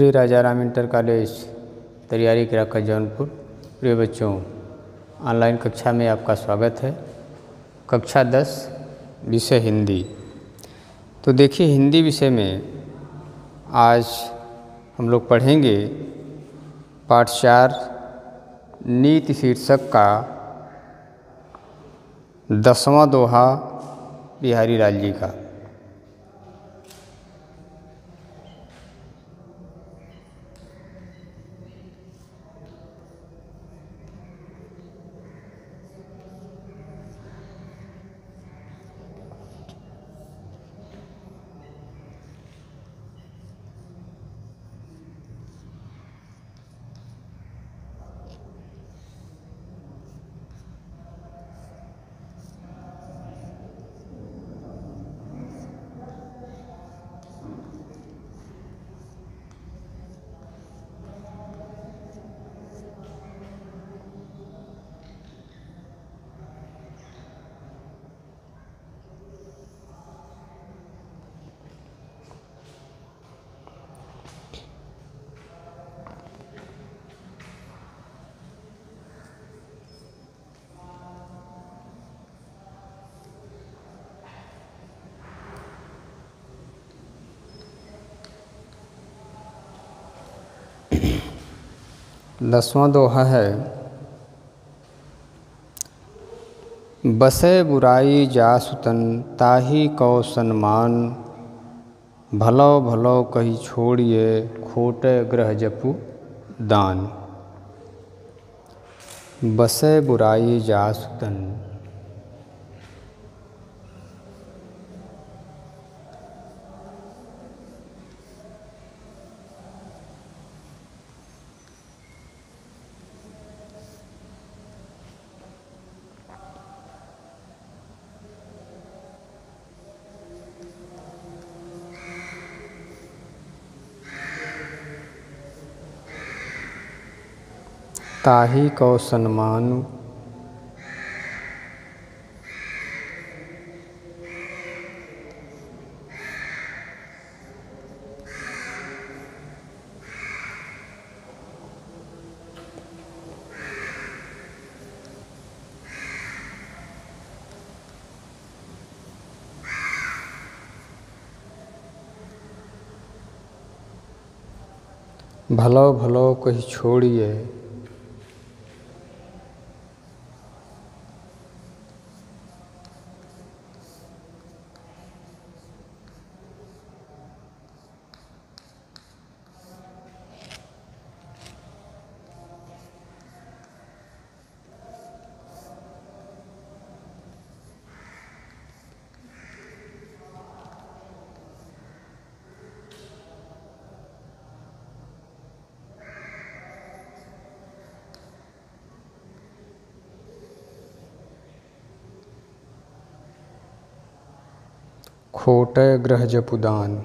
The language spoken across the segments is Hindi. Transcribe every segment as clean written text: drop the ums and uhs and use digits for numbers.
श्री राजा राम इंटर कॉलेज तैयारी कराकर जौनपुर। प्रिय बच्चों, ऑनलाइन कक्षा में आपका स्वागत है। कक्षा 10 विषय हिंदी। तो देखिए, हिंदी विषय में आज हम लोग पढ़ेंगे पाठ 4 नीति शीर्षक का 10वां दोहा बिहारी लाल जी का। दसवां दोहा है, बसे बुराई जासु तन ताहि कौ सन्मान, भलो भलो कही छोड़िए खोटे ग्रह जपु दान। बसे बुराई जासु तन, ताहि कौ सन्मान, भलो भलो कही छोड़िए खोटे ग्रह जपु दान।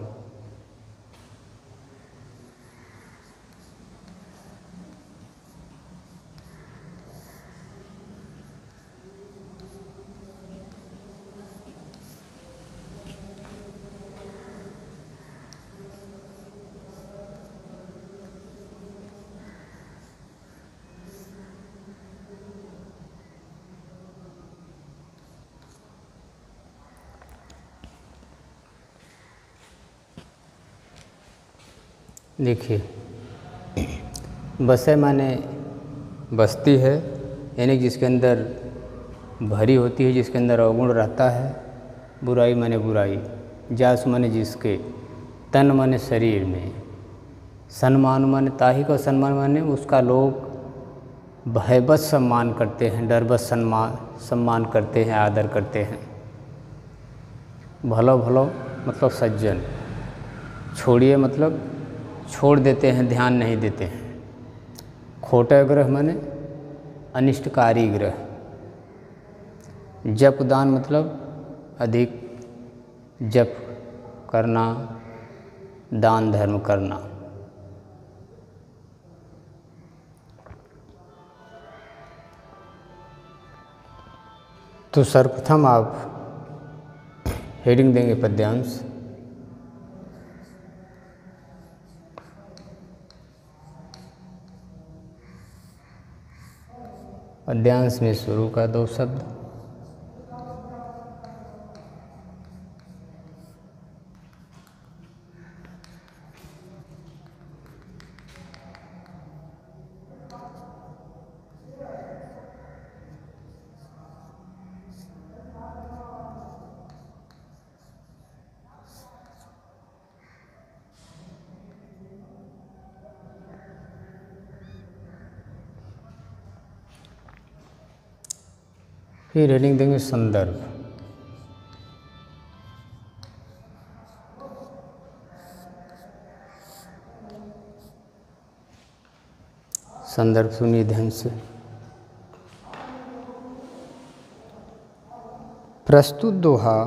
देखिए, बसे माने बस्ती है, यानी जिसके अंदर भरी होती है, जिसके अंदर अवगुण रहता है। बुराई माने बुराई, जास माने जिसके, तन माने शरीर में, सम्मान माने ताहि को सम्मान माने उसका लोग भयवश सम्मान करते हैं, डरवश सम्मान करते हैं, आदर करते हैं। भलो भलो मतलब सज्जन, छोड़िए मतलब छोड़ देते हैं, ध्यान नहीं देते हैं। खोटे ग्रह माने अनिष्टकारी ग्रह। जप दान मतलब अधिक जप करना, दान धर्म करना। तो सर्वप्रथम आप हेडिंग देंगे पद्यांश। पद्यांश में शुरू का 2 शब्द। फिर हेडिंग देंगे संदर्भ। संदर्भ सुनिए ध्यान से। प्रस्तुत दोहा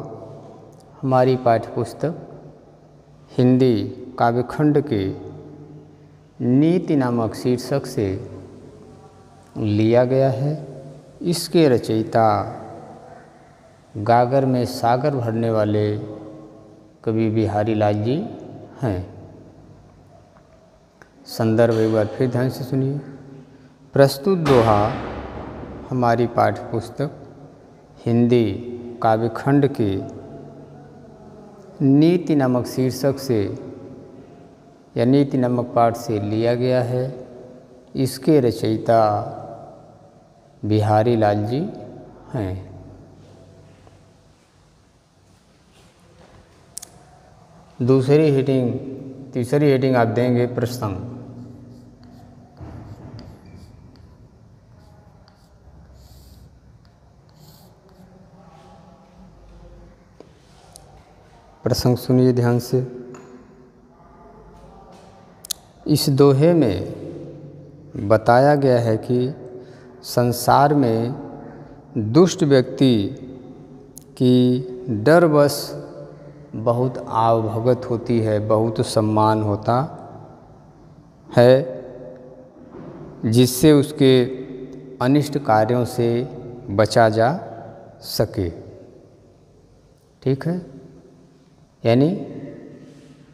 हमारी पाठ्यपुस्तक हिंदी काव्यखंड के नीति नामक शीर्षक से लिया गया है। इसके रचयिता गागर में सागर भरने वाले कवि बिहारी लाल जी हैं। संदर्भ एक बार फिर ध्यान से सुनिए। प्रस्तुत दोहा हमारी पाठ्यपुस्तक हिंदी काव्यखंड के नीति नामक शीर्षक से या नीति नामक पाठ से लिया गया है। इसके रचयिता बिहारी लाल जी हैं। तीसरी हेडिंग आप देंगे प्रसंग। प्रसंग सुनिए ध्यान से। इस दोहे में बताया गया है कि संसार में दुष्ट व्यक्ति की डरवश बहुत आवभगत होती है, बहुत सम्मान होता है, जिससे उसके अनिष्ट कार्यों से बचा जा सके। ठीक है, यानी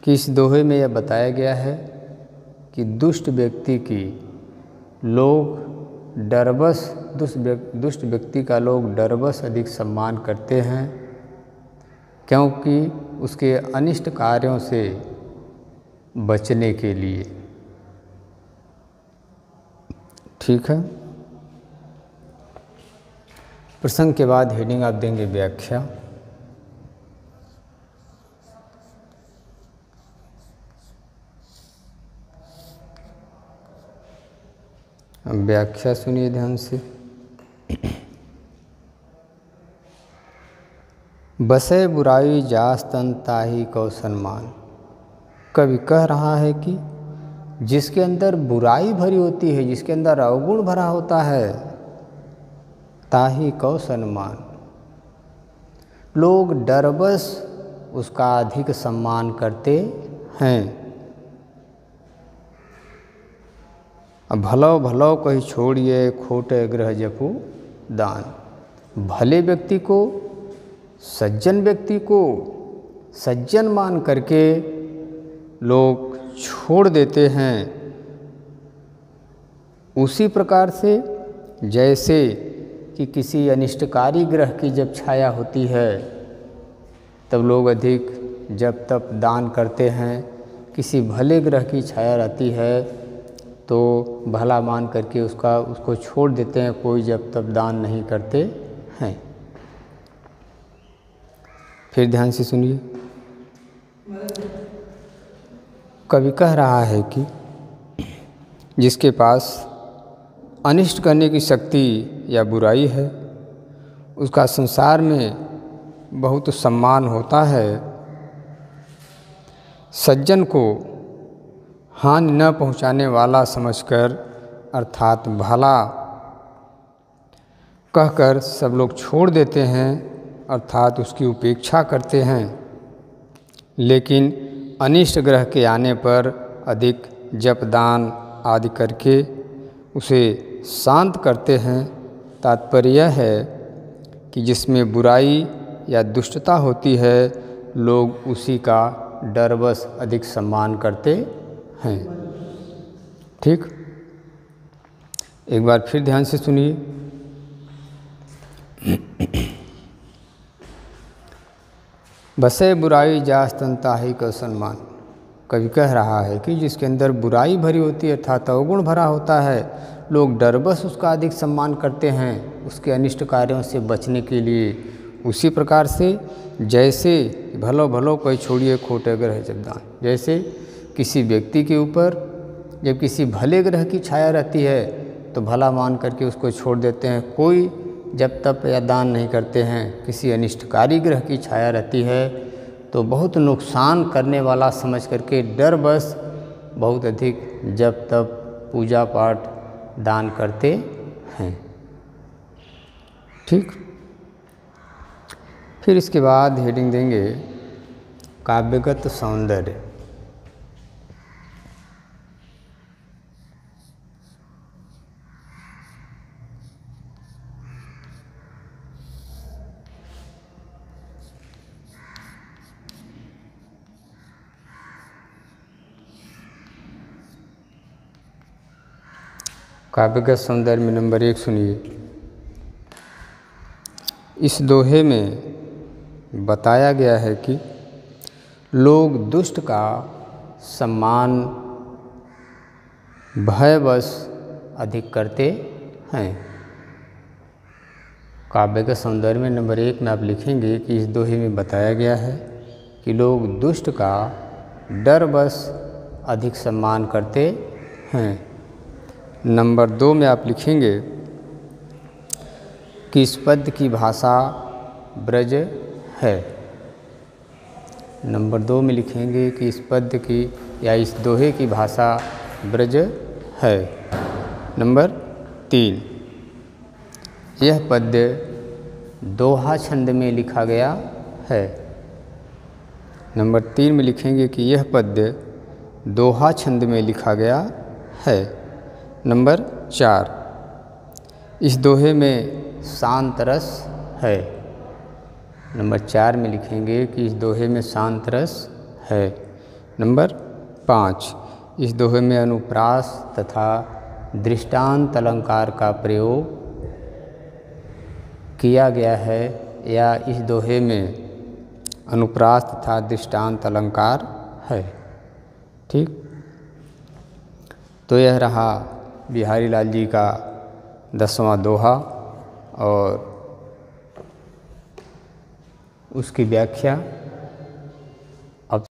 कि इस दोहे में यह बताया गया है कि दुष्ट व्यक्ति की लोग डरवश दुष्ट व्यक्ति का लोग डरवश अधिक सम्मान करते हैं, क्योंकि उसके अनिष्ट कार्यों से बचने के लिए। ठीक है। प्रसंग के बाद हेडिंग आप देंगे व्याख्या। व्याख्या सुनिए ध्यान से। बसे बुराई जास तन ताहि कौ सम्मान। कवि कह रहा है कि जिसके अंदर बुराई भरी होती है, जिसके अंदर अवगुण भरा होता है, ताहि कौ सम्मान, लोग डरवश उसका अधिक सम्मान करते हैं। भलो भलो कही छोड़िए खोटे ग्रह जपू दान। भले व्यक्ति को, सज्जन व्यक्ति को सज्जन मान करके लोग छोड़ देते हैं। उसी प्रकार से जैसे कि किसी अनिष्टकारी ग्रह की जब छाया होती है तब लोग अधिक जब तप दान करते हैं, किसी भले ग्रह की छाया रहती है तो भला मान करके उसको छोड़ देते हैं, कोई जब तब दान नहीं करते हैं। फिर ध्यान से सुनिए। कवि कह रहा है कि जिसके पास अनिष्ट करने की शक्ति या बुराई है, उसका संसार में बहुत सम्मान होता है। सज्जन को हानि न पहुंचाने वाला समझकर, अर्थात भला कहकर सब लोग छोड़ देते हैं, अर्थात उसकी उपेक्षा करते हैं। लेकिन अनिष्ट ग्रह के आने पर अधिक जप दान आदि करके उसे शांत करते हैं। तात्पर्य यह है कि जिसमें बुराई या दुष्टता होती है, लोग उसी का डरवश अधिक सम्मान करते हैं। ठीक, एक बार फिर ध्यान से सुनिए। बसे बुराई जास्तंता ही का सम्मान। कवि कह रहा है कि जिसके अंदर बुराई भरी होती है अर्थात अवगुण भरा होता है, लोग डरबस उसका अधिक सम्मान करते हैं उसके अनिष्ट कार्यों से बचने के लिए। उसी प्रकार से जैसे भलो भलो कोई छोड़िए खोटे ग्रह जब दान, जैसे किसी व्यक्ति के ऊपर जब किसी भले ग्रह की छाया रहती है तो भला मान करके उसको छोड़ देते हैं। कोई जब तप या दान नहीं करते हैं, किसी अनिष्टकारी ग्रह की छाया रहती है तो बहुत नुकसान करने वाला समझ करके डर बस बहुत अधिक जब तप पूजा पाठ दान करते हैं। ठीक, फिर इसके बाद हेडिंग देंगे काव्यगत सौंदर्य। काव्यगत सौंदर्य में नंबर 1 सुनिए। इस दोहे में बताया गया है कि लोग दुष्ट का सम्मान भयवश अधिक करते हैं। काव्यगत सौंदर्य में नंबर 1 में आप लिखेंगे कि इस दोहे में बताया गया है कि लोग दुष्ट का डरवश अधिक सम्मान करते हैं। नंबर 2 में आप लिखेंगे कि इस पद्य की भाषा ब्रज है। नंबर 2 में लिखेंगे कि इस पद्य की या इस दोहे की भाषा ब्रज है। नंबर 3, यह पद्य दोहा छंद में लिखा गया है। नंबर 3 में लिखेंगे कि यह पद्य दोहा छंद में लिखा गया है। नंबर 4, इस दोहे में शांत रस है। नंबर 4 में लिखेंगे कि इस दोहे में शांत रस है। नंबर 5, इस दोहे में अनुप्रास तथा दृष्टांत अलंकार का प्रयोग किया गया है या इस दोहे में अनुप्रास तथा दृष्टांत अलंकार है। ठीक, तो यह रहा बिहारी लाल जी का 10वां दोहा और उसकी व्याख्या।